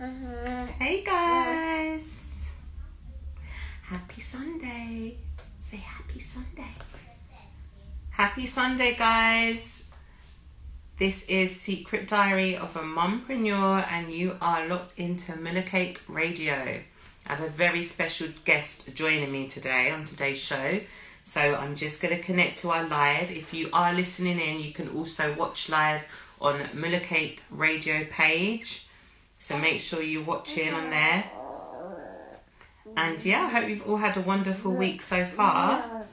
Hey guys, happy Sunday. Say happy Sunday. Happy Sunday, guys. This is Secret Diary of a Mumpreneur, and you are locked into Mula Cake Radio. I have a very special guest joining me today on today's show. So I'm just going to connect to our live. If you are listening in, you can also watch live on Mula Cake Radio page. So make sure you watch in on there. And yeah, I hope you've all had a wonderful week so far.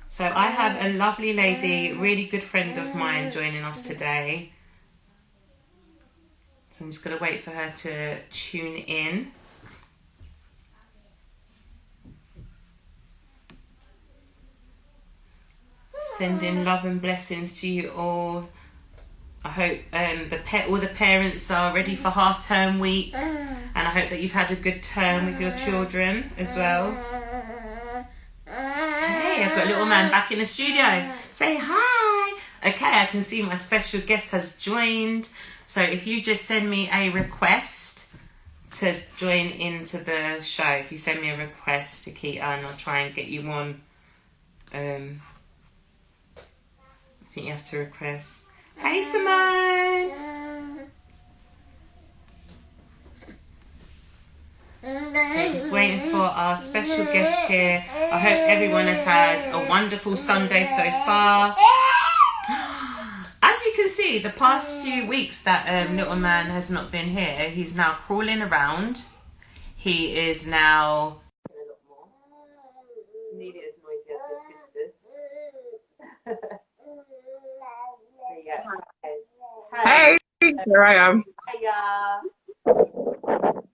So I have a lovely lady, really good friend of mine joining us today. So I'm just going to wait for her to tune in. Sending love and blessings to you all. I hope all the parents are ready for half-term week, and I hope that you've had a good term with your children as well. Hey, I've got little man back in the studio. Say hi. Okay, I can see my special guest has joined. So if you just send me a request to join into the show, if you send me a request to Aketa, and I'll try and get you on. I think you have to request. Hey, Simone. So just waiting for our special guest here. I hope everyone has had a wonderful Sunday so far. As you can see, the past few weeks that little man has not been here, he's now crawling around. He is now... Nearly as noisy as his sisters. Hey, here I am. Hiya.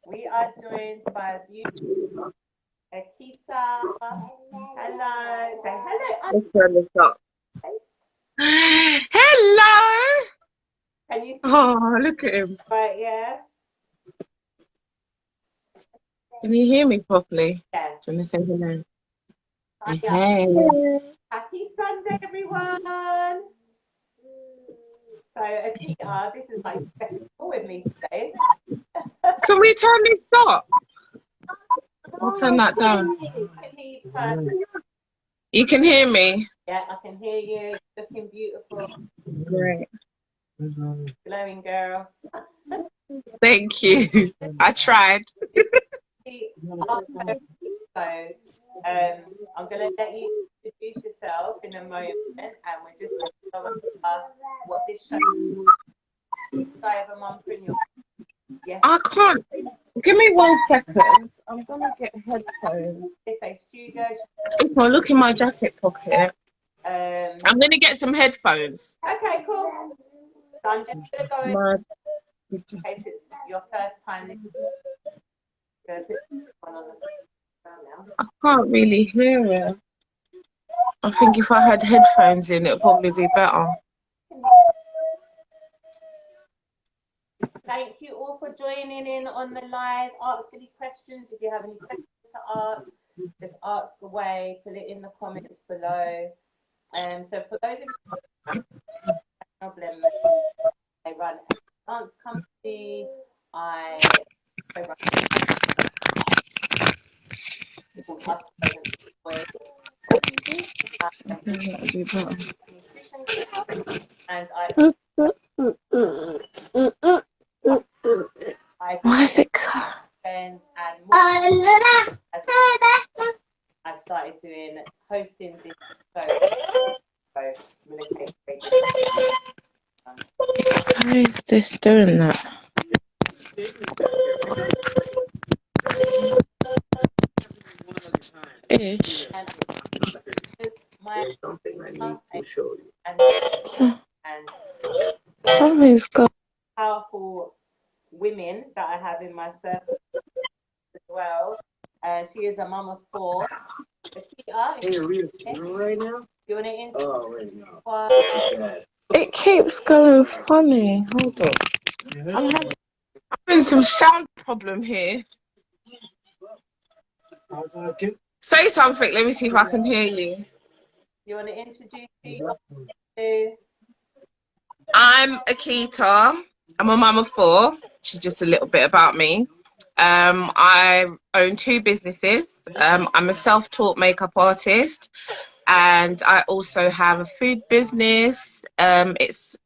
We are joined by beautiful Aketa. Hello. Say hello. Let's turn this up. Hello. Can you see? Oh, look at him. Right, yeah. Can you hear me properly? Yeah. Do you want to say hello? Hiya. Hey. Happy Sunday, everyone. So, Aketa, this is like second call with me today, isn't it? Can we turn this up? I'll turn that down. You can hear me? Yeah, I can hear you. Looking beautiful. Great. Glowing girl. Thank you. I tried. So, I'm going to let you introduce yourself in a moment, and we're just going to go over what this show is. Guy of a Mumpreneur. Yes. I can't. Give me 1 second. I'm going to get headphones. It's a studio. If I look in my jacket pocket, I'm going to get some headphones. Okay, cool. So I'm just going to go in case it's your first time. I can't really hear it. I think if I had headphones in, it would probably be better. Thank you all for joining in on the live. Ask any questions. If you have any questions to ask, just ask away. Put it in the comments below. So for those of you who have no problem, I run a dance company. I run and why is it and I've started doing hosting this show. How is this doing that? Ish. Something I need to show you. And Something's got powerful women that I have in my circle as well. She is a mum of 4. Hey, real right now? You want it in? Oh, right now. it keeps going funny. Hold on. I'm having some sound problem here. Say something. Let me see if I can hear you. You want to introduce me to I'm Aketa. I'm a mum of four, which is just a little bit about me. I own two businesses. I'm a self-taught makeup artist, and I also have a food business. It's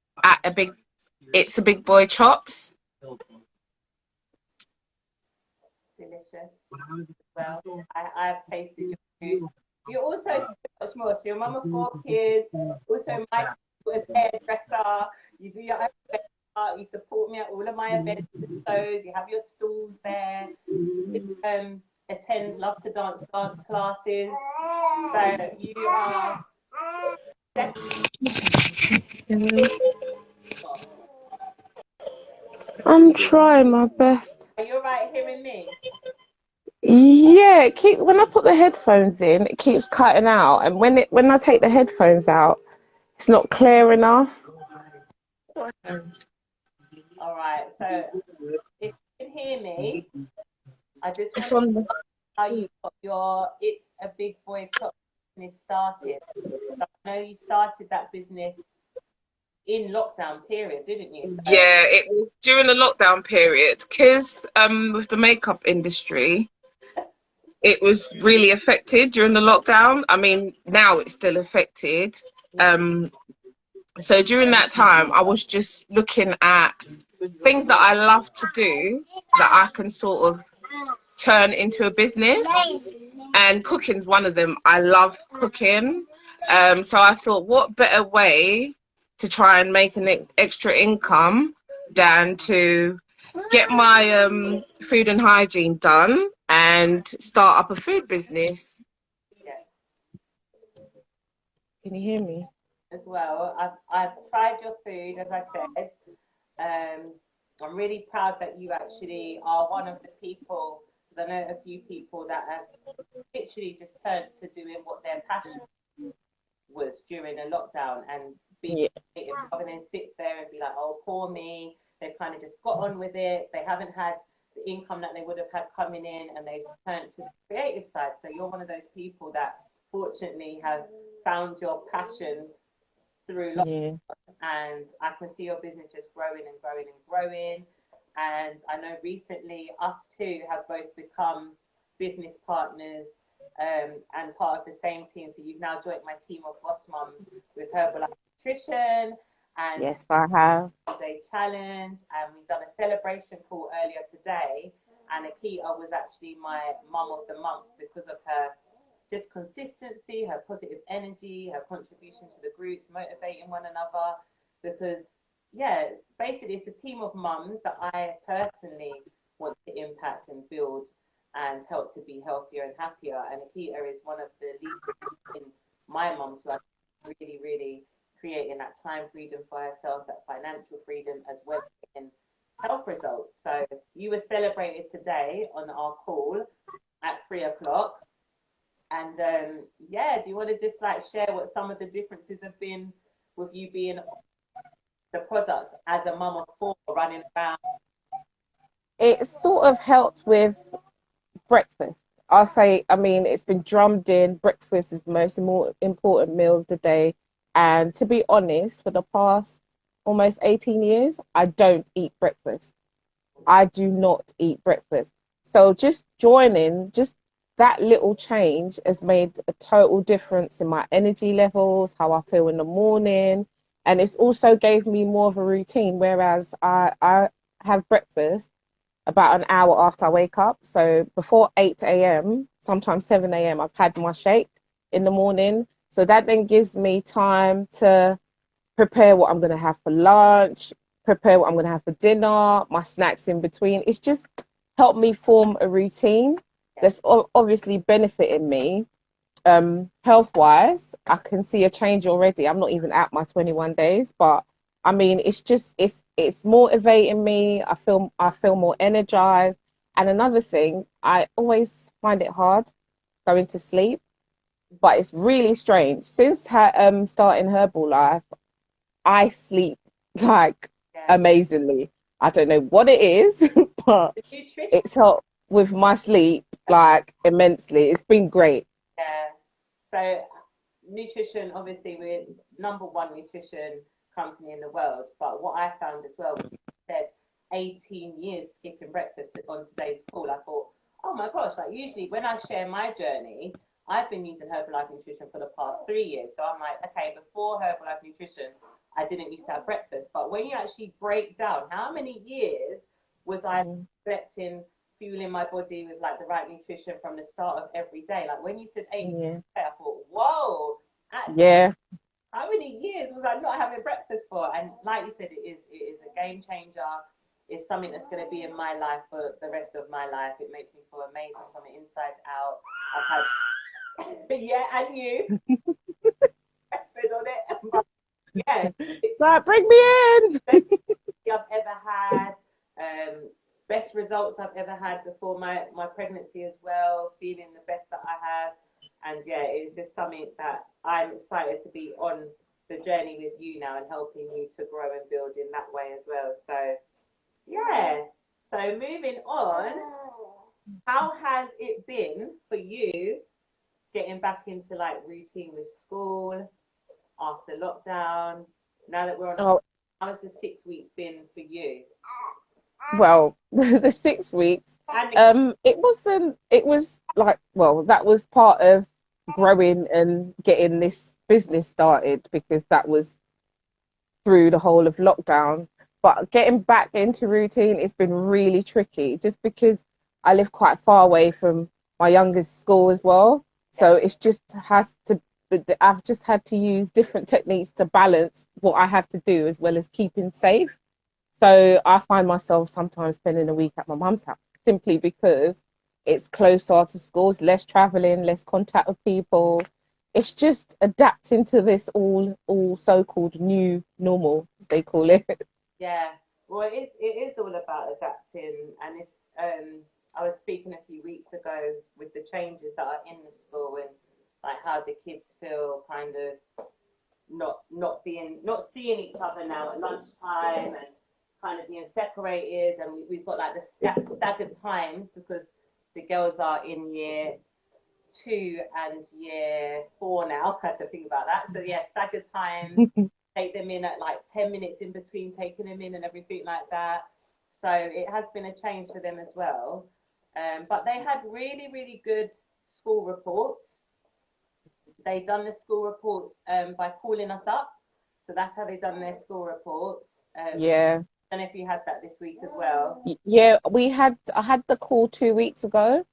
a big boy chops. Delicious. Well, I've tasted your food. You're also so much more. So you're a mum of four kids, also my as hairdresser. You do your own event art. You support me at all of my events and shows. You have your stalls there. Attends Love to Dance classes. So you are I'm trying my best. Are you right hearing me? Yeah, when I put the headphones in, it keeps cutting out, and when I take the headphones out, it's not clear enough. All right. So if you can hear me, I just It's want on to the. know how you got your It's a Big Boy Chop business started. So I know you started that business in lockdown period, didn't you? So, Yeah, it was during the lockdown period because with the makeup industry, it was really affected during the lockdown. I mean, now it's still affected. So during that time, I was just looking at things that I love to do that I can sort of turn into a business. And cooking's one of them. I love cooking. So I thought, what better way to try and make an extra income than to get my food and hygiene done and start up a food business. yeah. Can you hear me? As well. I've tried your food, as I said. I'm really proud that you actually are one of the people, because I know a few people that have literally just turned to doing what their passion was during a lockdown and being creative rather than sit there and be like, oh, poor me. They've kind of just got on with it. They haven't had the income that they would have had coming in, and they've turned to the creative side. So you're one of those people that fortunately have found your passion through lockdown, and I can see your business just growing and growing and growing. And I know recently us two have both become business partners and part of the same team. So you've now joined my team of boss mums with Herbalife Nutrition and Yes, I have. Day Challenge, and we've done a celebration call earlier today. And Aketa was actually my mum of the month because of her just consistency, her positive energy, her contribution to the groups, motivating one another. Because, yeah, basically, it's a team of mums that I personally want to impact and build and help to be healthier and happier. And Aketa is one of the leaders in my mums who are really, really creating that time freedom for herself, that financial freedom, as well as in health results. So you were celebrated today on our call at 3 o'clock. And yeah, do you want to just like share what some of the differences have been with you being the products as a mum of four running around? It sort of helped with breakfast. I'll say, I mean, it's been drummed in. Breakfast is the most important meal of the day. And to be honest, for the past almost 18 years, I don't eat breakfast. I do not eat breakfast. So just joining, just that little change has made a total difference in my energy levels, how I feel in the morning. And it's also gave me more of a routine, whereas I have breakfast about an hour after I wake up. So before 8 a.m., sometimes 7 a.m., I've had my shake in the morning. So that then gives me time to prepare what I'm going to have for lunch, prepare what I'm going to have for dinner, my snacks in between. It's just helped me form a routine that's obviously benefiting me. Health-wise, I can see a change already. I'm not even at my 21 days, but I mean, it's motivating me. I feel more energized. And another thing, I always find it hard going to sleep, but it's really strange. Since starting Herbalife, I sleep like amazingly. I don't know what it is, but it's helped with my sleep like immensely. It's been great. Yeah. So nutrition, obviously, we're number one nutrition company in the world. But what I found as well, when you said 18 years skipping breakfast on today's call, I thought, oh my gosh, like usually when I share my journey, I've been using Herbalife Nutrition for the past 3 years. So I'm like, okay, before Herbalife Nutrition, I didn't used to have breakfast. But when you actually break down how many years was I expecting, fueling my body with like the right nutrition from the start of every day? Like when you said 8, I thought, whoa, how many years was I not having breakfast for? And like you said, it is a game changer. It's something that's going to be in my life for the rest of my life. It makes me feel amazing from the inside out. I've had and you breastfed on it. But, it's like, bring me in. I've ever had, best results I've ever had before my pregnancy as well, feeling the best that I have. And it's just something that I'm excited to be on the journey with you now and helping you to grow and build in that way as well. So so moving on, how has it been for you getting back into like routine with school after lockdown? Now that we're on, how has the 6 weeks been for you? Well, the 6 weeks, it was like, well, that was part of growing and getting this business started, because that was through the whole of lockdown. But getting back into routine, it's been really tricky, just because I live quite far away from my youngest school as well. So it's just I've just had to use different techniques to balance what I have to do as well as keeping safe. So I find myself sometimes spending a week at my mum's house, simply because it's closer to schools, less traveling, less contact with people. It's just adapting to this all so-called new normal, as they call it. Yeah, well, it is all about adapting, and it's. I was speaking a few weeks ago with the changes that are in the school and like how the kids feel kind of not seeing each other now at lunchtime and kind of being separated, and we've got like the staggered times because the girls are in year 2 and year 4 now. I had to think about that. So staggered times. Take them in at like 10 minutes in between taking them in and everything like that. So it has been a change for them as well. But they had really, really good school reports. They done the school reports by calling us up. So that's how they done their school reports. I don't know if you had that this week as well. Yeah, I had the call 2 weeks ago,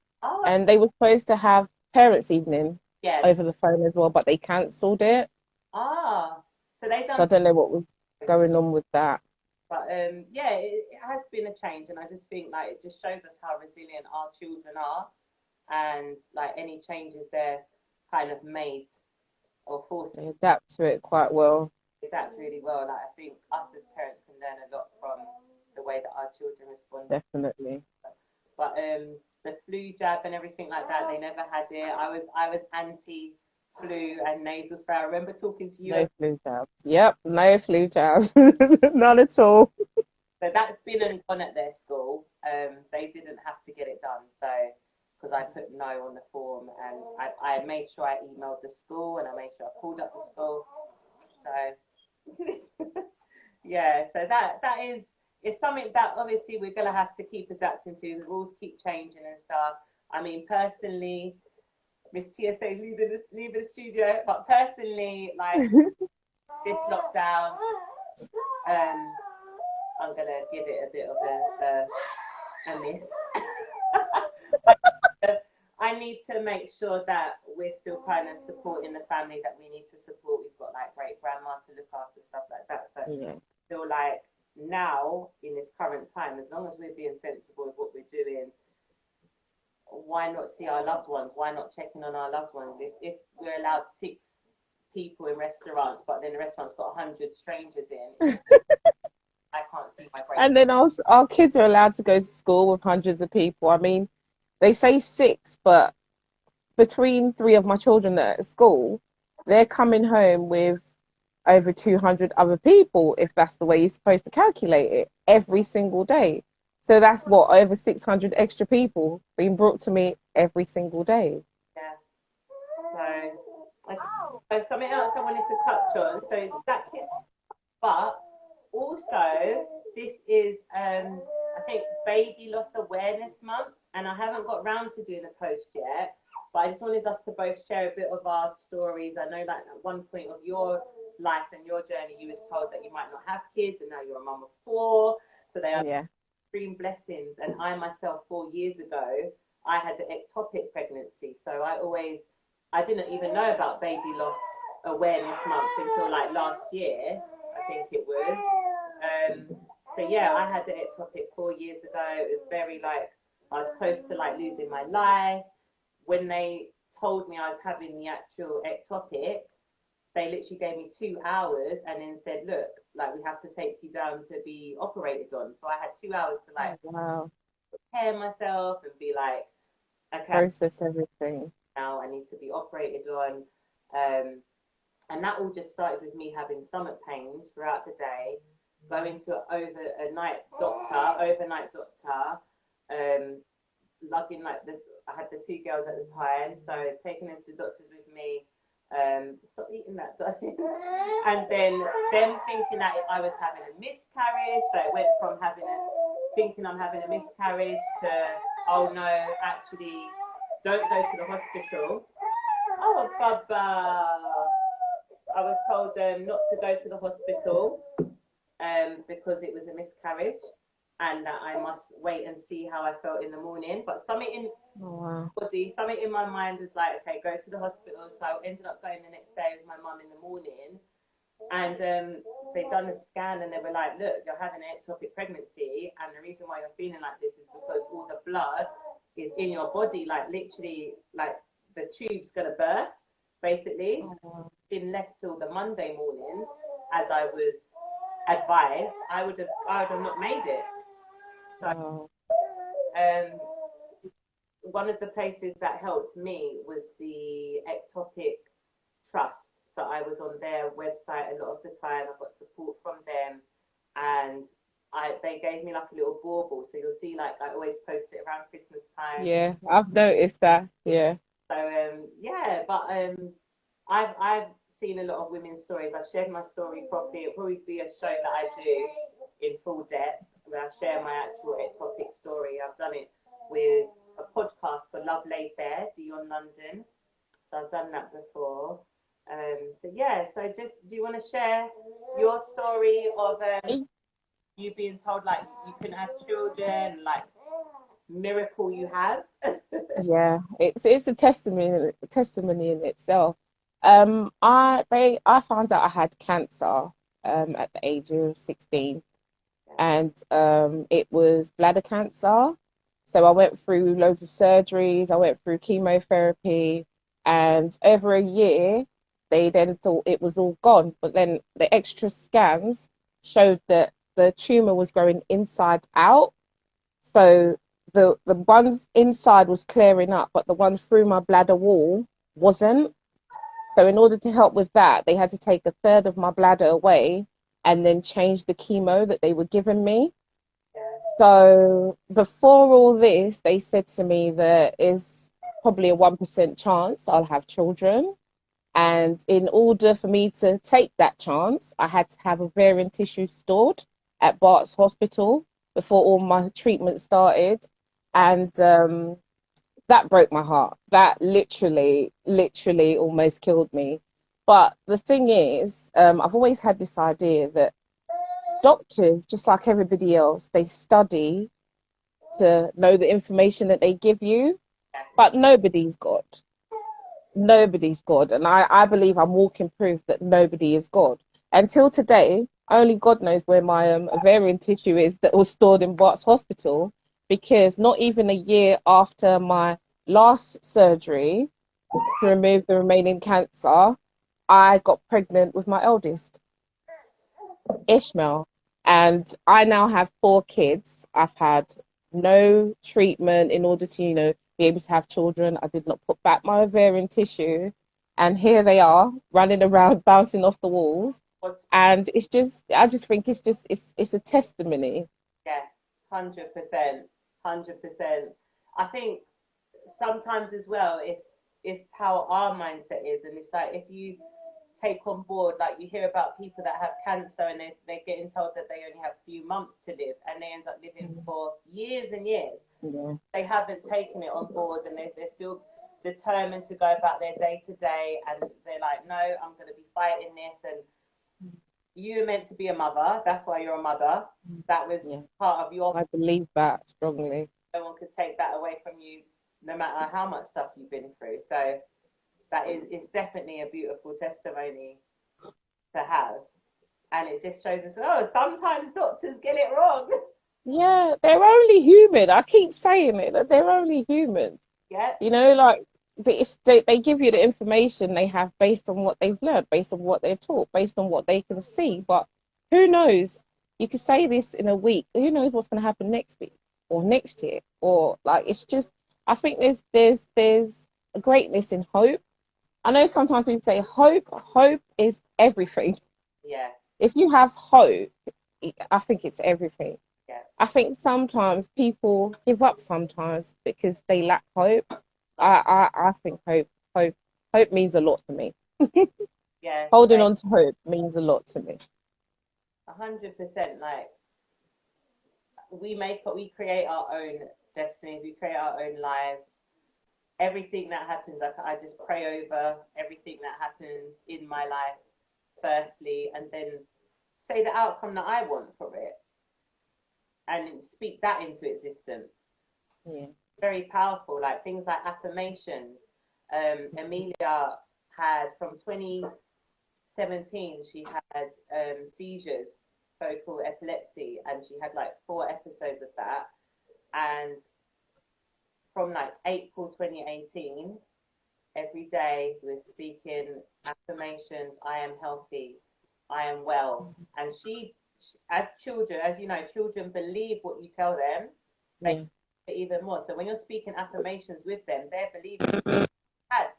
and they were supposed to have parents' evening over the phone as well, but they cancelled it. So they done. So I don't know what was going on with that. But it has been a change, and I just think like it just shows us how resilient our children are, and like any changes they're kind of made or forced. They adapt to it quite well. Adapt really well. Like I think us as parents can learn a lot from the way that our children respond. Definitely. But the flu jab and everything like that, they never had it. I was anti flu and nasal spray. I remember talking to you. No flu jabs. Yep, no flu jabs. None at all. So that's been and gone at their school. They didn't have to get it done. So because I put no on the form, and I made sure I emailed the school, and I made sure I called up the school. So so that is something that obviously we're gonna have to keep adapting to. The rules keep changing and stuff. I mean, personally, Miss TSA is leaving the studio, but personally, like this lockdown, I'm gonna give it a bit of a miss. I need to make sure that we're still kind of supporting the family that we need to support. We've got like great grandma to look after, stuff like that. So I feel like now in this current time, as long as we're being sensible with what we're doing, why not see our loved ones? Why not checking on our loved ones? If we're allowed 6 people in restaurants, but then the restaurant's got 100 strangers in, I can't see my brain. And then our kids are allowed to go to school with hundreds of people. I mean, they say 6, but between 3 of my children that are at school, they're coming home with over 200 other people, if that's the way you're supposed to calculate it, every single day. So that's what, over 600 extra people being brought to me every single day. Yeah. So something else I wanted to touch on. So it's Black History. But also, this is, I think, Baby Loss Awareness Month, and I haven't got round to doing a post yet, but I just wanted us to both share a bit of our stories. I know, like, at one point of your life and your journey, you was told that you might not have kids, and now you're a mum of 4, so they are extreme blessings. And I myself, 4 years ago, I had an ectopic pregnancy, so I didn't even know about Baby Loss Awareness Month until like last year, I think it was. So yeah, I had an ectopic 4 years ago. It was very like, I was close to like losing my life. When they told me I was having the actual ectopic, they literally gave me 2 hours and then said, look, like, we have to take you down to be operated on. So I had 2 hours to like prepare myself and be like, okay, process everything. Now I need to be operated on. And that all just started with me having stomach pains throughout the day, going to an overnight doctor, lugging like I had the 2 girls at the time, so taking them to the doctors with me. Stop eating that, darling. And then them thinking that I was having a miscarriage, so it went from thinking I'm having a miscarriage to, oh no, actually, don't go to the hospital. Oh, Baba. I was told not to go to the hospital because it was a miscarriage and that I must wait and see how I felt in the morning. But something in body, something in my mind was like, okay, go to the hospital. So I ended up going the next day with my mum in the morning. And they done a scan and they were like, look, you're having an ectopic pregnancy. And the reason why you're feeling like this is because all the blood is in your body, like literally, like the tube's going to burst, basically. Been left till the Monday morning, as I was advised, I would have not made it. So, one of the places that helped me was the Ectopic Trust. So I was on their website a lot of the time. I got support from them, and they gave me like a little bauble. So you'll see, like, I always post it around Christmas time. Yeah, I've noticed that. Yeah. So yeah, but I've seen a lot of women's stories. I've shared my story properly. It'll probably be a show that I do in full depth where I share my actual ectopic story. I've done it with a podcast for Love Laid Bare, Dion London. So I've done that before. So yeah, so just, do you want to share your story of you being told like you couldn't have children, like miracle you have? Yeah, it's a testimony in itself. I found out I had cancer at the age of 16, and it was bladder cancer. So I went through loads of surgeries, I went through chemotherapy, and over a year they then thought it was all gone. But then the extra scans showed that the tumor was growing inside out. So the ones inside was clearing up, but the one through my bladder wall wasn't. So in order to help with that, they had to take a third of my bladder away and then change the chemo that they were giving me. So before all this, they said to me there is probably a 1% chance I'll have children. And in order for me to take that chance, I had to have ovarian tissue stored at Bart's Hospital before all my treatment started. And that broke my heart. That literally almost killed me. But the thing is, I've always had this idea that doctors, just like everybody else, they study to know the information that they give you, but nobody's God. Nobody's God. And I believe I'm walking proof that nobody is God. Until today, only God knows where my ovarian tissue is that was stored in Bart's Hospital, because not even a year after my last surgery to remove the remaining cancer, I got pregnant with my eldest, Ishmael. And I now have 4 kids. I've had no treatment in order to, be able to have children. I did not put back my ovarian tissue. And here they are running around, bouncing off the walls. And I just think it's a testimony. Yeah, 100%. 100%. I think sometimes as well, it's how our mindset is. And it's like, if you take on board, like you hear about people that have cancer and they're getting told that they only have a few months to live, and they end up living for years and years. Yeah. They haven't taken it on board, and they're still determined to go about their day to day, and they're like, no, I'm going to be fighting this. And you were meant to be a mother. That's why you're a mother. That was part of your. I believe that strongly. No one could take that away from you, no matter how much stuff you've been through. So that is, it's definitely a beautiful testimony to have, and it just shows us, oh, sometimes doctors get it wrong. Yeah, they're only human. I keep saying it, that they're only human. Yeah. You know, like they give you the information they have based on what they've learned, based on what they're taught, based on what they can see. But who knows? You could say this in a week. Who knows what's going to happen next week or next year? Or like, it's just, I think there's a greatness in hope. I know sometimes people say hope is everything. Yeah. If you have hope, I think it's everything. Yeah. I think sometimes people give up sometimes because they lack hope. I think hope means a lot to me. Yeah. Holding on to hope means a lot to me. 100%. Like we create our own destinies. We create our own lives. Everything that happens, I just pray over everything that happens in my life firstly, and then say the outcome that I want for it, and speak that into existence. Yeah. Very powerful, like things like affirmations. Amelia had, from 2017, she had seizures, focal epilepsy, and she had like 4 episodes of that. And from like April 2018, every day we're speaking affirmations. I am healthy, I am well. And she, as children, as you know, children believe what you tell them. They even more. So when you're speaking affirmations with them, they're believing you had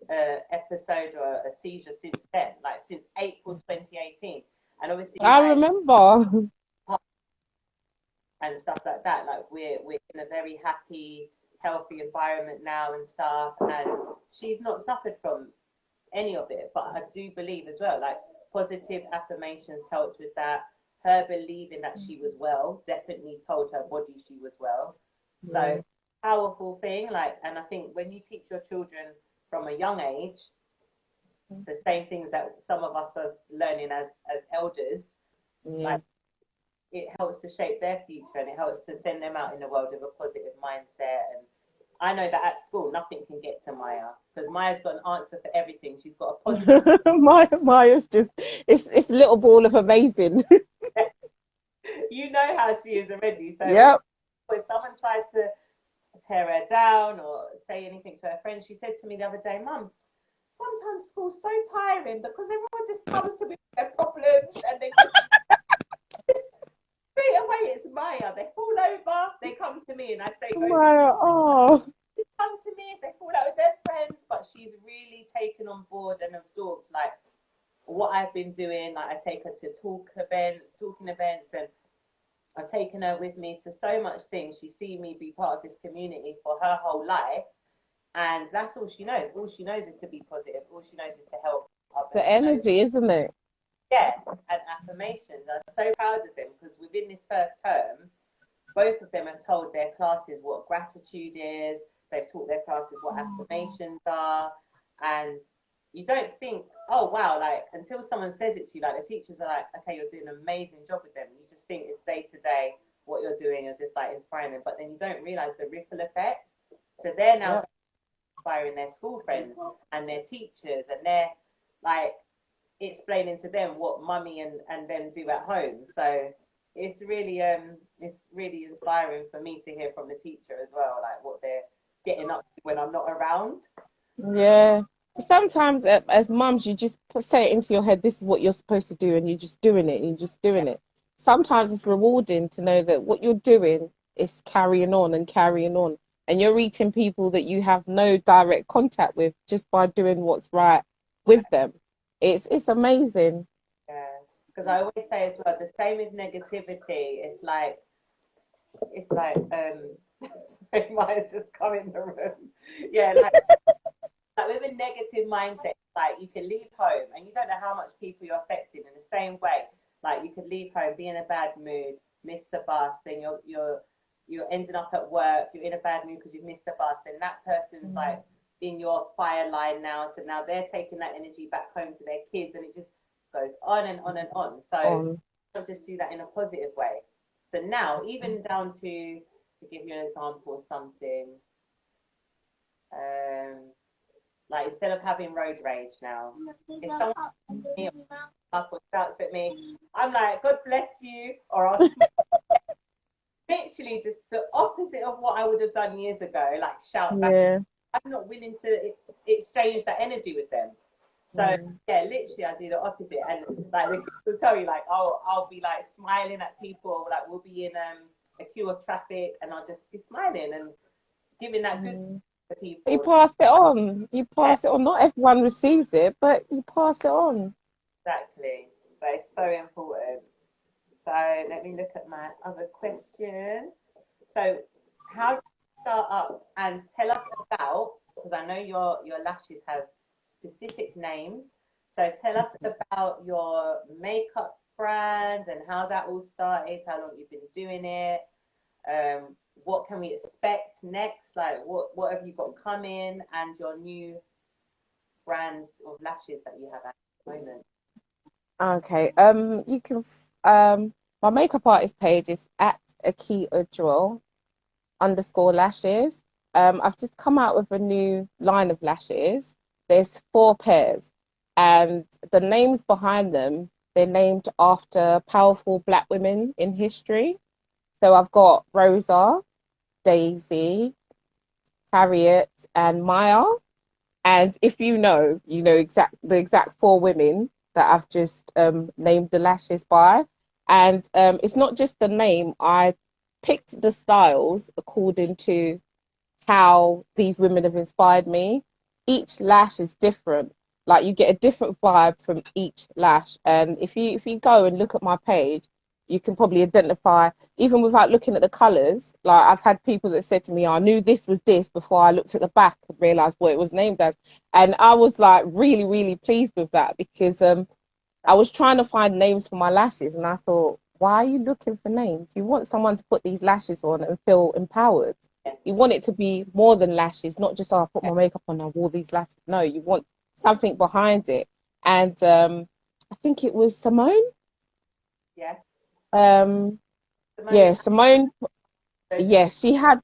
an episode or a seizure since then, like since April 2018. And obviously I remember, and stuff like that. Like we're in a very happy, healthy environment now and stuff. And she's not suffered from any of it. But I do believe as well, like positive affirmations helped with that. Her believing that she was well definitely told her body she was well. So powerful thing. Like, and I think when you teach your children from a young age the same things that some of us are learning as elders, like it helps to shape their future, and it helps to send them out in the world with a positive mindset. And I know that at school nothing can get to Maya, because Maya's got an answer for everything. She's got a positive Maya's just it's a little ball of amazing. You know how she is already. So when someone tries to tear her down or say anything to her friends, she said to me the other day, Mum, sometimes school's so tiring because everyone just comes to me with their problems, and they just straight away it's Maya. They fall over, they come to me, and I say, Maya, just come to me if they fall out with their friends. But she's really taken on board and absorbed like what I've been doing. Like I take her to talking events, and I've taken her with me to so much things. She's seen me be part of this community for her whole life, and that's all she knows. All she knows is to be positive. All she knows is to help others. The energy, isn't it? Yeah, and affirmations. I'm so proud of them, because within this first term, both of them have told their classes what gratitude is. They've taught their classes what affirmations are, and you don't think, oh wow, like until someone says it to you, like the teachers are like, okay, you're doing an amazing job with them. You just think it's day to day what you're doing, you're just like inspiring them, but then you don't realize the ripple effect. So they're now inspiring their school friends and their teachers, and they're like explaining to them what mummy and them do at home. So it's really inspiring for me to hear from the teacher as well, like what they're getting up to when I'm not around. Yeah. Sometimes as mums, you just say it into your head, this is what you're supposed to do, and you're just doing it. Sometimes it's rewarding to know that what you're doing is carrying on, and you're reaching people that you have no direct contact with just by doing what's right with them. It's amazing. Yeah, because I always say as well, the same with negativity. It's like sorry, Maya's just come in the room. Yeah, like like with a negative mindset, like you can leave home and you don't know how much people you're affecting in the same way. Like you could leave home, be in a bad mood, miss the bus, then you're ending up at work, you're in a bad mood because you've missed the bus, then that person's like in your fire line now. So now they're taking that energy back home to their kids and it just goes on and on and on. So I'll just do that in a positive way. So now, even down to give you an example of something, like instead of having road rage now, if someone me up or shouts at me, I'm like, God bless you, or I'll literally just the opposite of what I would have done years ago, like shout back. Yeah. I'm not willing to exchange that energy with them. So yeah, literally I do the opposite, and like the kids will tell you, like, oh, I'll be like smiling at people, like we'll be in a queue of traffic, and I'll just be smiling and giving that good to people. You pass it on. You pass it on. Not everyone receives it, but you pass it on. Exactly. But it's so important. So let me look at my other questions. So how do you start up and tell us about, because I know your lashes have specific names. So tell us about your makeup brand and how that all started, how long you've been doing it, what can we expect next, like what have you got coming, and your new brand of lashes that you have at the moment. Okay. You can my makeup artist page is at Aketa Noel _lashes. I've just come out with a new line of lashes. There's 4 pairs, and the names behind them, they're named after powerful Black women in history. So I've got Rosa, Daisy, Harriet, and Maya. And if you know the exact 4 women that I've just named the lashes by. And it's not just the name. I picked the styles according to how these women have inspired me. Each lash is different. Like you get a different vibe from each lash. And if you go and look at my page, you can probably identify, even without looking at the colours. Like I've had people that said to me, I knew this was this before I looked at the back and realised what it was named as. And I was like really, really pleased with that, because I was trying to find names for my lashes, and I thought, why are you looking for names? You want someone to put these lashes on and feel empowered. You want it to be more than lashes, not just, oh, I put my makeup on, I wore these lashes. No, you want something behind it. And I think it was Simone. Yeah. Yeah, Simone. Yeah, she had.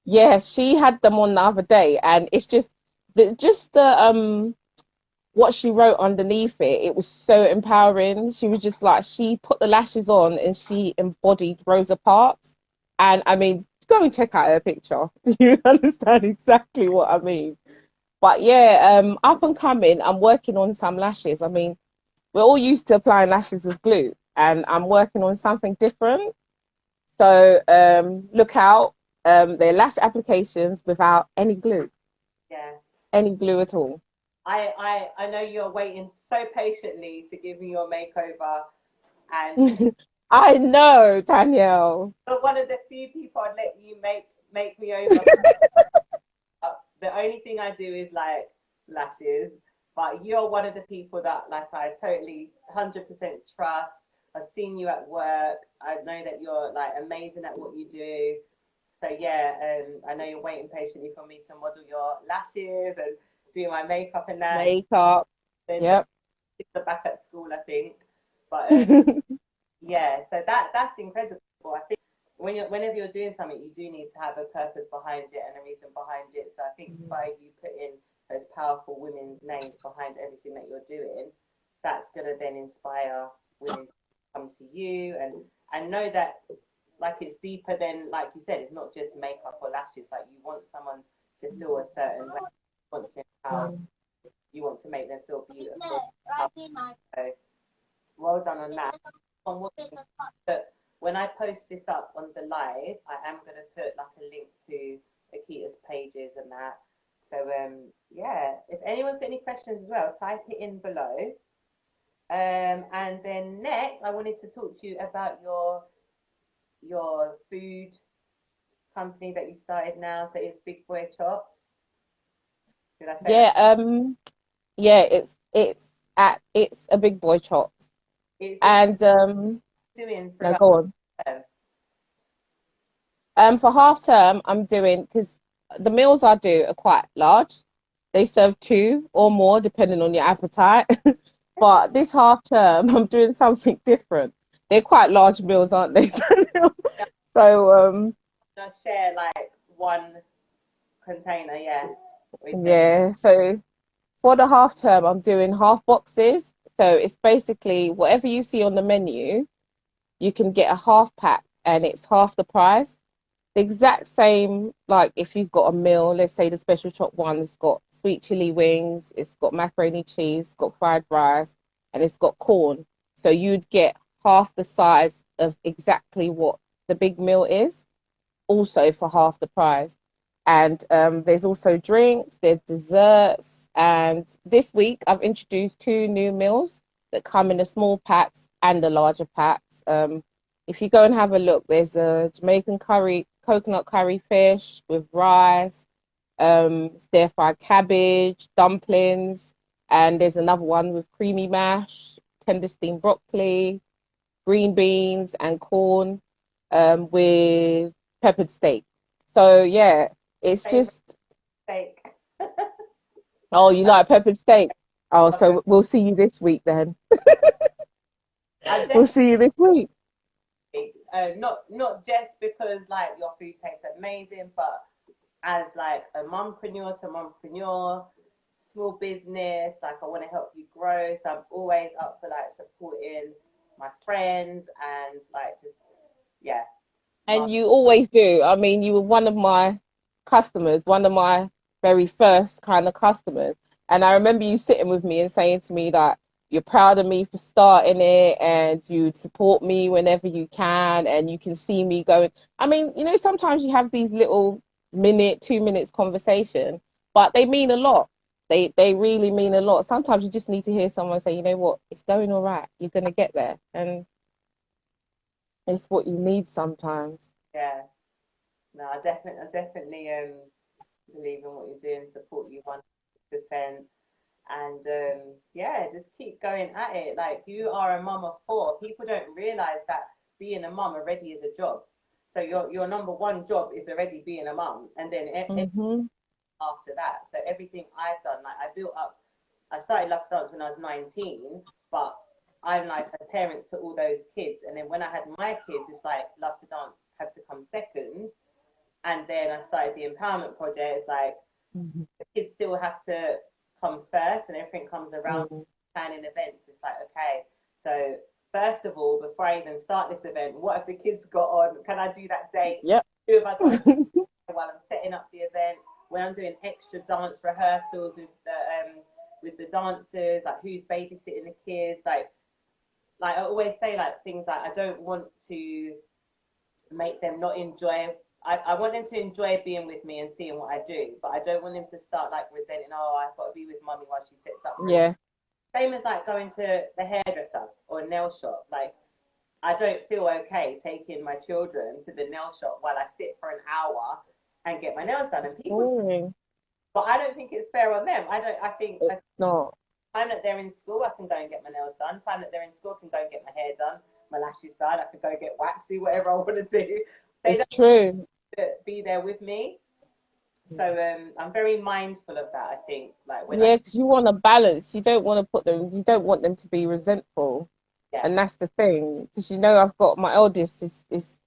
Yeah, she had them on the other day, and it's just the what she wrote underneath it. It was so empowering. She was just like, she put the lashes on and she embodied Rosa Parks. And I mean, go and check out her picture. You understand exactly what I mean. But yeah, up and coming, I'm working on some lashes. I mean, we're all used to applying lashes with glue, and I'm working on something different. So look out. They're lash applications without any glue. Yeah. Any glue at all. I know you're waiting so patiently to give me your makeover, and I know, Danielle. but one of the few people I'd let you make me over. The only thing I do is like lashes, but you're one of the people that like I totally 100% trust. I've seen you at work. I know that you're like amazing at what you do. So yeah, I know you're waiting patiently for me to model your lashes and do my makeup and that. Makeup. Then Yep. it's back at school, I think. But yeah, so that's incredible. I think whenever you're doing something, you do need to have a purpose behind it and a reason behind it. So I think by you putting those powerful women's names behind everything that you're doing, that's gonna then inspire women to come to you and know that like it's deeper than, like you said, it's not just makeup or lashes. Like you want someone to feel a certain way, you want to empower, you want to make them feel beautiful. So well done on that. But when I post this up on the live, I am going to put like a link to Aketa's pages and that. So yeah, if anyone's got any questions as well, type it in below. And then next, I wanted to talk to you about your food company that you started now. So it's Big Boy Chops. Did I say Yeah, that? yeah, it's a big boy chops. It's a And doing no, throughout go on. term. For half term, I'm doing because the meals I do are quite large. They serve two or more depending on your appetite. But this half term, I'm doing something different. They're quite large meals, aren't they? So Just share like one container, yeah, with me. yeah. So for the half term, I'm doing half boxes. So it's basically whatever you see on the menu, you can get a half pack and it's half the price. The exact same, like if you've got a meal, let's say the special chop one, it's got sweet chili wings, it's got macaroni cheese, it's got fried rice, and it's got corn. So you'd get half the size of exactly what the big meal is, also for half the price. And there's also drinks, there's desserts. And this week, I've introduced two new meals that come in the small packs and the larger packs. If you go and have a look, there's a Jamaican curry, coconut curry fish with rice, stir fried cabbage, dumplings, and there's another one with creamy mash, tender steamed broccoli, green beans, and corn, with peppered steak. So yeah, it's Favorite just, steak. oh, you like peppered steak? Oh, Love it. so we'll see you this week then. I We'll definitely see you this week. not just because like your food tastes amazing, but as like a mumpreneur to mumpreneur, small business, like I want to help you grow. So I'm always up for like supporting my friends and like just yeah, my And you always do. I mean, you were one of my customers, one of my very first kind of customers. And I remember you sitting with me and saying to me that you're proud of me for starting it and you'd support me whenever you can and you can see me going. I mean, sometimes you have these little minute, 2 minutes conversation, but they mean a lot. They really mean a lot. Sometimes you just need to hear someone say, you know what, it's going all right. You're gonna get there. And it's what you need sometimes. yeah. No, I definitely believe in what you're doing, support you 100%. And yeah, just keep going at it. Like you are a mum of four. People don't realize that being a mum already is a job. So your number one job is already being a mum, and then Hmm. after that. So everything I've done, like I built up. I started Love to Dance when I was 19, but I'm like a parent to all those kids. And then when I had my kids, it's like Love to Dance had to come second. And then I started the empowerment project. It's like Hmm. the kids still have to come first, and everything comes around Mm. planning events. It's like, okay, so first of all, before I even start this event, what have the kids got on? Can I do that date? Yep. Who have I got while I'm setting up the event? When I'm doing extra dance rehearsals with the dancers, like who's babysitting the kids, like I always say, like things like I don't want to make them not enjoy. I want them to enjoy being with me and seeing what I do, but I don't want them to start like resenting. Oh, I've got to be with mummy while she sets up for it. Yeah. Same as like going to the hairdresser or nail shop. Like I don't feel okay taking my children to the nail shop while I sit for an hour and get my nails done. And people, Boring. but I don't think it's fair on them. I don't. I It's not. time that they're in school, I can go and get my nails done. Time that they're in school, I can go and get my hair done, my lashes done. I can go get waxed, do whatever I want to do. They It's don't true. be there with me. So I'm very mindful of that. I think like when I Yeah, because you want a balance. You don't want them to be resentful. yeah And that's the thing. Because I've got my eldest is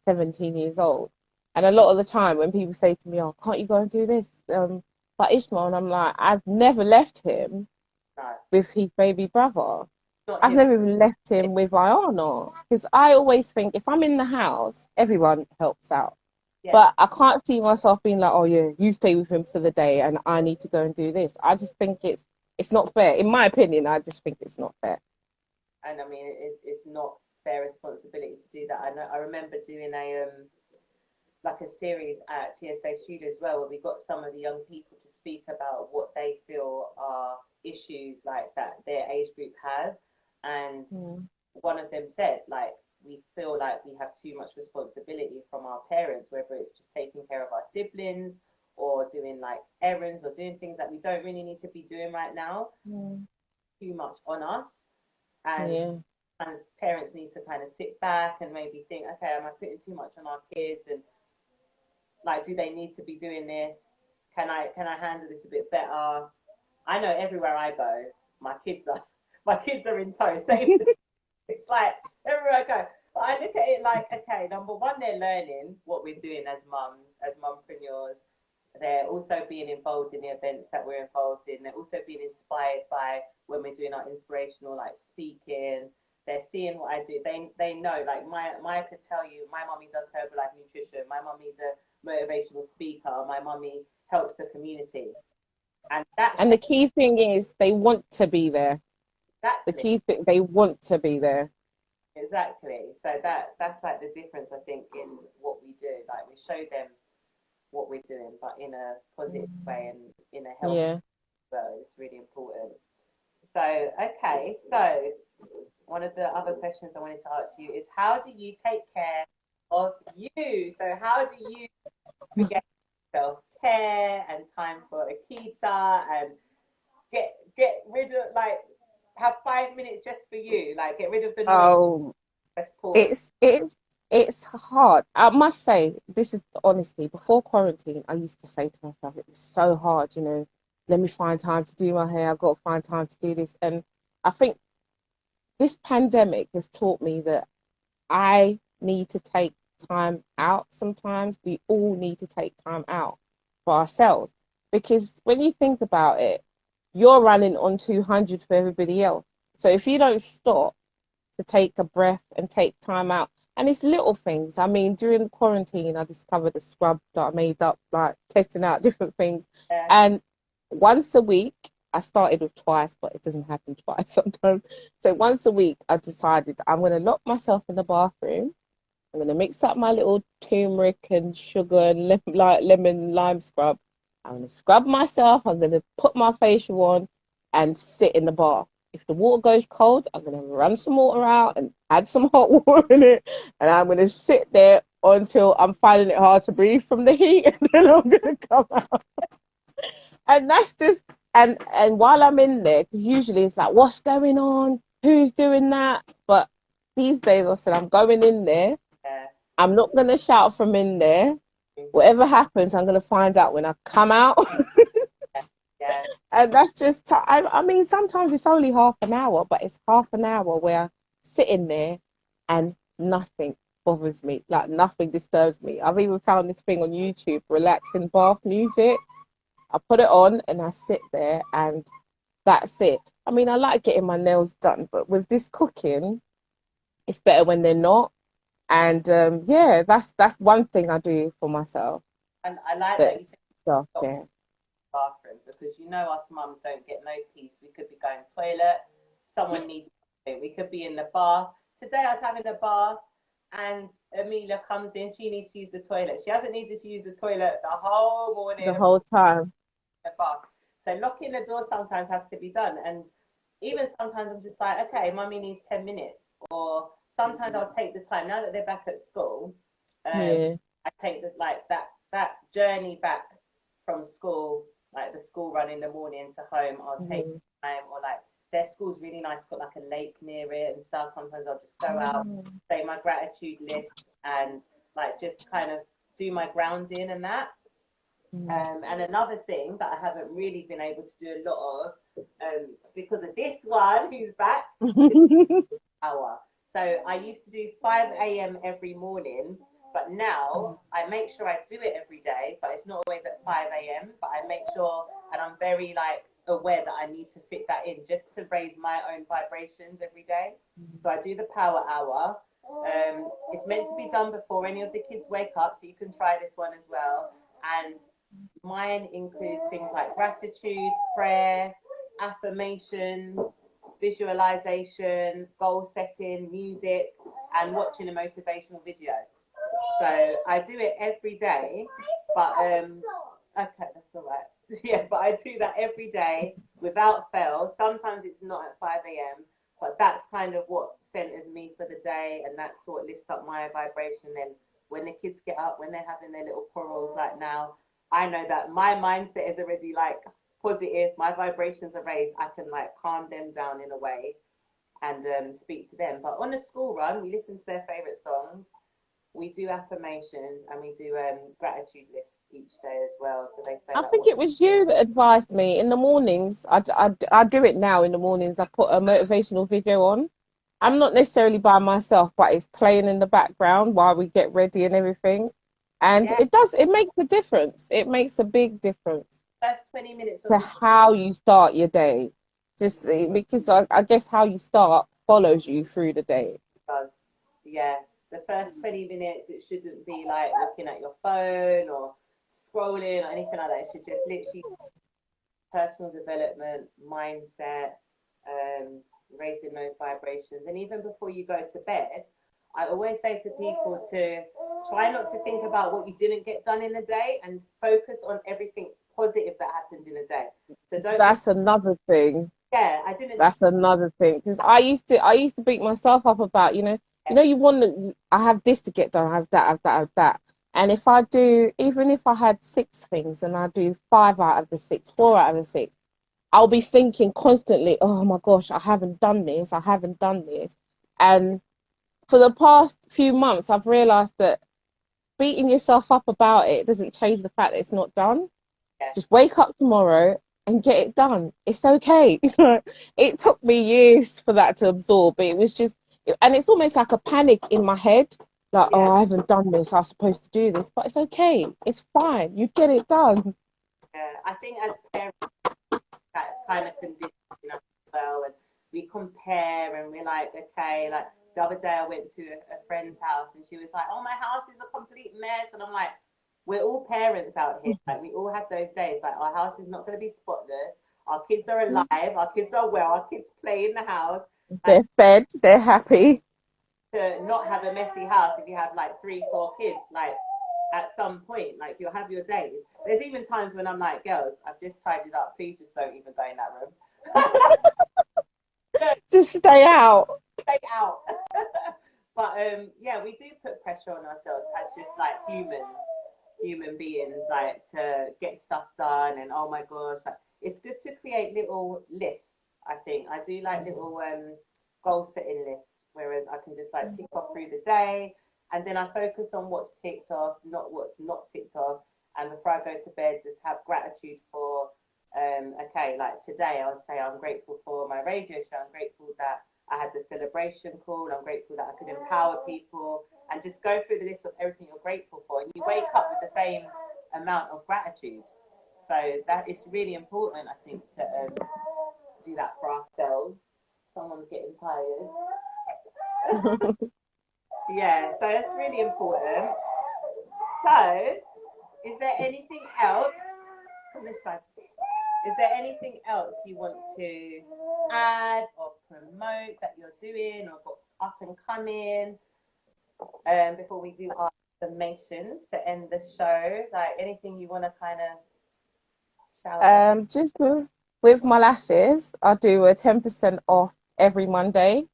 17 years old. And a lot of the time when people say to me, oh, can't you go and do this? But Ishmael, and I'm like, I've never left him no with his baby brother. not I've him never even left him with Ayana. Because I always think if I'm in the house, everyone helps out. yeah But I can't see myself being like, oh yeah, you stay with him for the day and I need to go and do this. I just think it's not fair. In my opinion, I just think it's not fair. and I mean it's not their responsibility to do that. I know I remember doing a like a series at TSA Studio as well where we got some of the young people to speak about what they feel are issues like that their age group have and Mm. one of them said like we feel like we have too much responsibility from our parents, whether it's just taking care of our siblings or doing like errands or doing things that we don't really need to be doing right now, too much on us. And as parents need to kind of sit back and maybe think, okay, am I putting too much on our kids? And like, do they need to be doing this? Can I handle this a bit better? I know everywhere I go, my kids are in tow. Same. It's like everywhere I go. But I look at it like, okay, number one, they're learning what we're doing as mums, as mumpreneurs. They're also being involved in the events that we're involved in. They're also being inspired by when we're doing our inspirational, like speaking. They're seeing what I do. They know, like Maya could tell you, my mummy does Herbalife nutrition. My mummy's a motivational speaker. My mummy helps the community. And the key thing is they want to be there. Exactly. The key thing, they want to be there. Exactly. So that's like the difference, I think, in what we do. Like, we show them what we're doing, but in a positive way and in a healthy way. It's really important. So, okay, so one of the other questions I wanted to ask you is, how do you take care of you? So how do you get self-care and time for Aketa and get rid of, like, have 5 minutes just for you, like get rid of the noise? It's hard. I must say, this is honesty. Before quarantine, I used to say to myself, it was so hard, you know, let me find time to do my hair. I've got to find time to do this. And I think this pandemic has taught me that I need to take time out sometimes. We all need to take time out for ourselves. Because when you think about it, you're running on 200 for everybody else. So if you don't stop to take a breath and take time out, and it's little things. I mean, during quarantine, I discovered a scrub that I made up, like testing out different things. And once a week, I started with twice, but it doesn't happen twice sometimes. So once a week, I decided I'm going to lock myself in the bathroom. I'm going to mix up my little turmeric and sugar and lemon lime scrub. I'm going to scrub myself. I'm going to put my facial on and sit in the bath. If the water goes cold, I'm going to run some water out and add some hot water in it. And I'm going to sit there until I'm finding it hard to breathe from the heat. And then I'm going to come out. And that's just, and while I'm in there, because usually it's like, what's going on? Who's doing that? But these days I said, I'm going in there. I'm not going to shout from in there. Whatever happens, I'm going to find out when I come out. And that's just, I mean, sometimes it's only half an hour, but it's half an hour where I sit in there and nothing bothers me, like nothing disturbs me. I've even found this thing on YouTube, relaxing bath music. I put it on and I sit there and that's it. I mean, I like getting my nails done, but with this cooking, it's better when they're not. And that's one thing I do for myself. And I like that you said self-care. Bathroom, because you know us mums don't get no peace. We could be going toilet, someone needs to, we could be in the bath. Today I was having a bath and Amelia comes in, she needs to use the toilet. She hasn't needed to use the toilet the whole morning. The whole time. The bath. So locking the door sometimes has to be done. And even sometimes I'm just like, okay, mummy needs 10 minutes. Or sometimes I'll take the time, now that they're back at school, I take that journey back from school, like the school run in the morning to home, I'll take time, or like their school's really nice, got like a lake near it and stuff. Sometimes I'll just go out, say my gratitude list, and like just kind of do my grounding and that. And another thing that I haven't really been able to do a lot of, because of this one who's back, hour. So I used to do 5 a.m. every morning, but now I make sure I do it every day, but it's not always at 5 a.m. But I make sure, and I'm very like aware that I need to fit that in just to raise my own vibrations every day. So I do the power hour. It's meant to be done before any of the kids wake up, so you can try this one as well. And mine includes things like gratitude, prayer, affirmations, visualization, goal setting, music, and watching a motivational video. So I do it every day, but okay, that's all right. Yeah, but I do that every day without fail. Sometimes it's not at 5 a.m., but that's kind of what centers me for the day, and that's what lifts up my vibration. Then when the kids get up, when they're having their little quarrels like now, I know that my mindset is already like positive, my vibrations are raised, I can like calm them down in a way and speak to them. But on the school run, we listen to their favorite songs, we do affirmations, and we do gratitude lists each day as well. So they say I like, think what? it was you that advised me in the mornings. I do it now in the mornings. I put a motivational video on. I'm not necessarily by myself, but it's playing in the background while we get ready and everything. And Yeah, it makes a difference. It makes a big difference first 20 minutes of to the day how you start your day. Just because I guess how you start follows you through the day. does. Yeah, the first 20 minutes, it shouldn't be like looking at your phone or scrolling or anything like that. It should just literally personal development, mindset, raising those vibrations. And even before you go to bed, I always say to people to try not to think about what you didn't get done in the day and focus on everything positive that happened in the day. So don't be, That's another thing. yeah, I didn't, That's another thing because I used to beat myself up about you want to I have this to get done, I have that, and if I do, even if I had six things and I do five out of the six, four out of the six, I'll be thinking constantly, oh my gosh, I haven't done this, and for the past few months I've realized that beating yourself up about it doesn't change the fact that it's not done. yeah, Just wake up tomorrow and get it done. It's okay. It took me years for that to absorb, but it was just, and it's almost like a panic in my head. Like, yeah, oh, I haven't done this. I was supposed to do this, but it's okay. It's fine. You get it done. yeah. I think as parents, that's kind of conditioning us as well. And we compare and we're like, okay, like the other day I went to a friend's house and she was like, oh, my house is a complete mess. And I'm like, we're all parents out here. Like we all have those days. Like our house is not going to be spotless. Our kids are alive. Our kids are well. Our kids play in the house. And They're fed. They're happy. to not have a messy house if you have like three, four kids, like at some point, like you'll have your days. There's even times when I'm like, girls, I've just tidied up. Please just don't even go in that room. Just stay out. Stay out. But yeah, we do put pressure on ourselves as just like human beings, like to get stuff done. And oh my gosh, like, it's good to create little lists. I think I do like little goal setting lists, whereas I can just like tick off through the day, and then I focus on what's ticked off, not what's not ticked off. And before I go to bed, just have gratitude for okay, like today I'll say I'm grateful for my radio show. I'm grateful that I had the celebration call. I'm grateful that I could empower people and just go through the list of everything you're grateful for. And you wake up with the same amount of gratitude. So that is really important, I think, to do that for ourselves. Someone's getting tired. Yeah, so it's really important. So, is there anything else from this side? Is there anything else you want to add or promote that you're doing or got up and coming before we do our affirmations to end the show? Like anything you want to kind of shout out? Just with my lashes, I do a 10% off every Monday.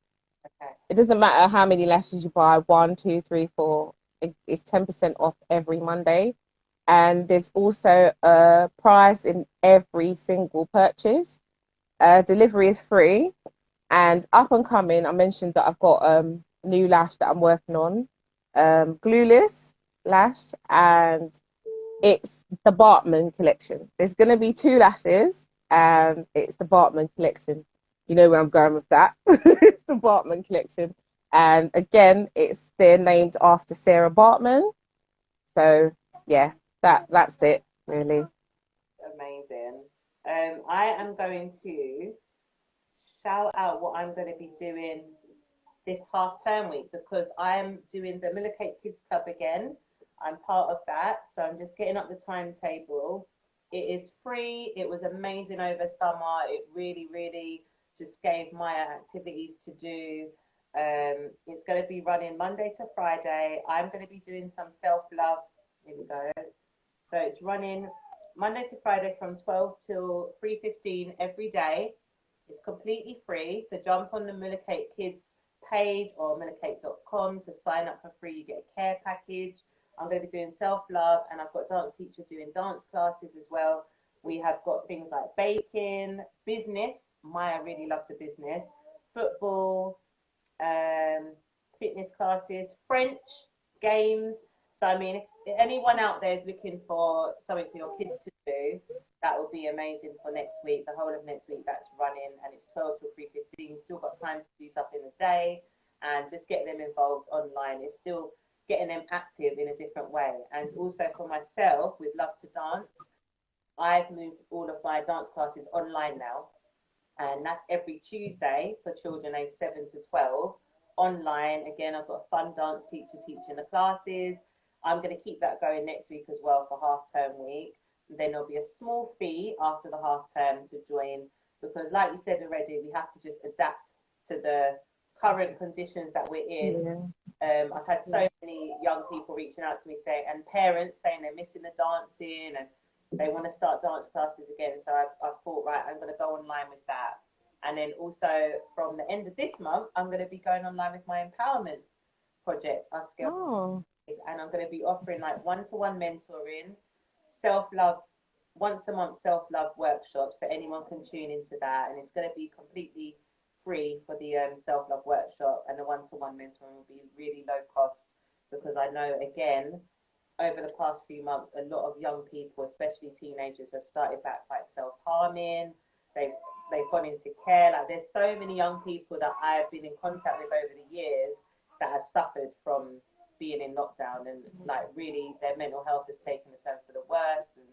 Okay. It doesn't matter how many lashes you buy, one, two, three, four. It's 10% off every Monday. And there's also a prize in every single purchase. Delivery is free. And up and coming, I mentioned that I've got new lash that I'm working on, glueless lash, and it's the Bartman collection. There's going to be two lashes, and it's the Bartman collection. You know where I'm going with that. It's the Bartman collection. And again, they're named after Sarah Bartman. So yeah, that's it really. Amazing. I am going to shout out what I'm going to be doing this half term week because I'm doing the Mula Cake Kids Club again. I'm part of that, so I'm just getting up the timetable. It is free. It was amazing over summer. It really, really just gave my activities to do. It's going to be running Monday to Friday. I'm going to be doing some self-love. Here we go. So it's running Monday to Friday from 12 till 3:15 every day. It's completely free. So jump on the Mula Cake Kids page or mulacake.com to sign up for free. You get a care package. I'm going to be doing self-love, and I've got a dance teacher doing dance classes as well. We have got things like baking, business. Maya really loves the business, football, fitness classes, French, games. So, I mean, if anyone out there is looking for something for your kids to do, that will be amazing for next week. The whole of next week that's running, and it's 12 till 3:15. You've still got time to do stuff in the day, and just get them involved online. It's still getting them active in a different way. And also for myself, with Love to Dance, I've moved all of my dance classes online now, and that's every Tuesday for children aged 7 to 12. Online, again, I've got a fun dance teacher teaching the classes. I'm going to keep that going next week as well for half term week. Then there'll be a small fee after the half term to join, because like you said already, we have to just adapt to the current conditions that we're in. I've had so many young people reaching out to me saying, and parents saying they're missing the dancing and they want to start dance classes again. So I've thought, right, I'm going to go online with that. And then also from the end of this month, I'm going to be going online with my empowerment project, Us Girls. And I'm going to be offering like one-to-one mentoring, self-love, once a month self-love workshops, so anyone can tune into that. And it's going to be completely free for the self-love workshop, and the one-to-one mentoring will be really low cost, because I know, again, over the past few months, a lot of young people, especially teenagers, have started back like self-harming. They've gone into care. Like, there's so many young people that I've been in contact with over the years that have suffered from being in lockdown, and like really their mental health has taken a turn for the worse, and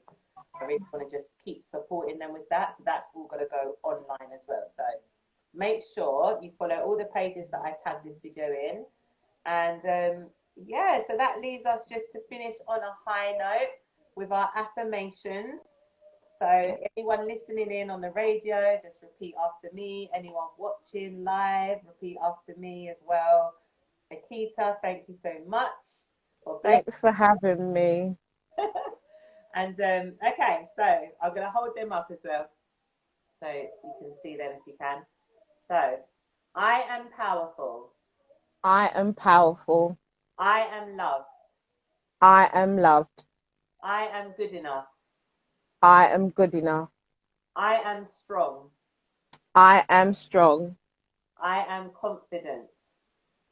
I really want to just keep supporting them with that. So that's all going to go online as well. So make sure you follow all the pages that I tagged this video in. And yeah, so that leaves us just to finish on a high note with our affirmations. So anyone listening in on the radio, just repeat after me. Anyone watching live, repeat after me as well. Aketa, thank you so much. Thanks for having me. And okay, so I'm going to hold them up as well, so you can see them if you can. So, I am powerful. I am powerful. I am loved. I am loved. I am good enough. I am good enough. I am strong. I am strong. I am confident.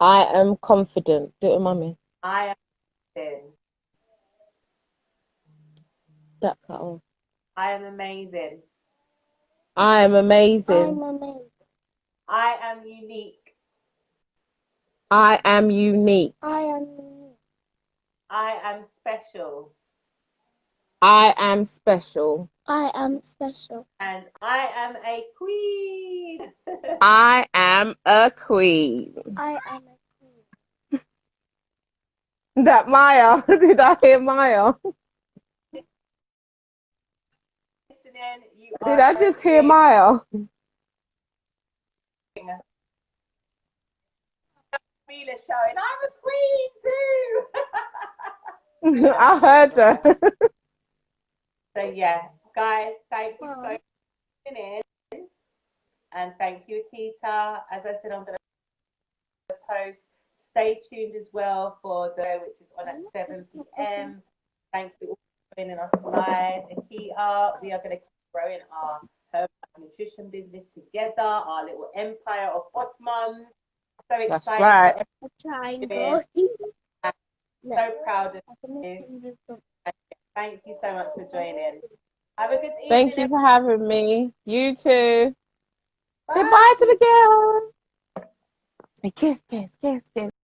I am confident. Do it, mummy. I am thin. That cut off. I am amazing. I am amazing. I'm amazing. I am unique. I am unique. I am unique. I am special. I am special. I am special. And I am a queen. I am a queen. I am a queen. That Maya. Did I hear Maya? Listening, you Did I just hear Maya? Mila showing, I'm a queen too. I heard that. So yeah, guys, thank you so much for tuning in, and thank you, Aketa. As I said, I'm going to post. Stay tuned as well for the, which is on at 7 p.m. Thank you all for joining us live. Aketa, we are going to keep growing our herbal nutrition business together, our little empire of boss mums. So excited. That's right. A triangle. So proud of you. Thank you so much for joining. Have a good evening. Thank you for having me. You too. Bye. Goodbye to the girls. Kiss, kiss, kiss, kiss.